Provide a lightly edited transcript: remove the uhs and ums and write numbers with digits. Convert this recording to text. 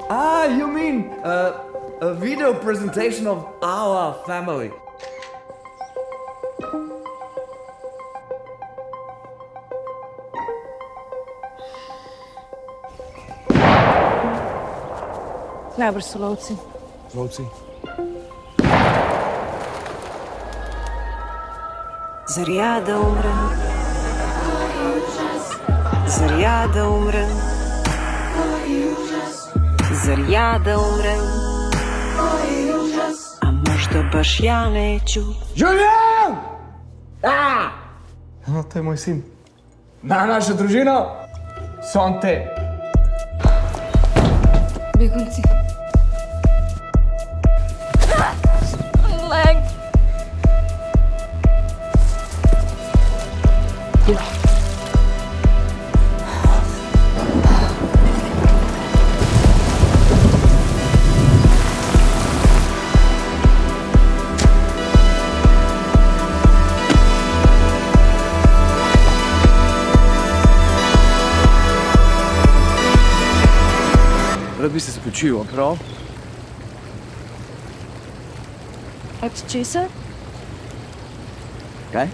Ah, you mean a video presentation of our family. Hrabar su lovci. Lovci. Zar ja da umrem? Zar ja da umrem? Zar ja da umrem? A možda baš ja neću. Julian! Ah! No, to je moj sin. Na naša družina! Sonte! Begunci. Leg. Rad bi se spočival, prav? Od česa? Kaj?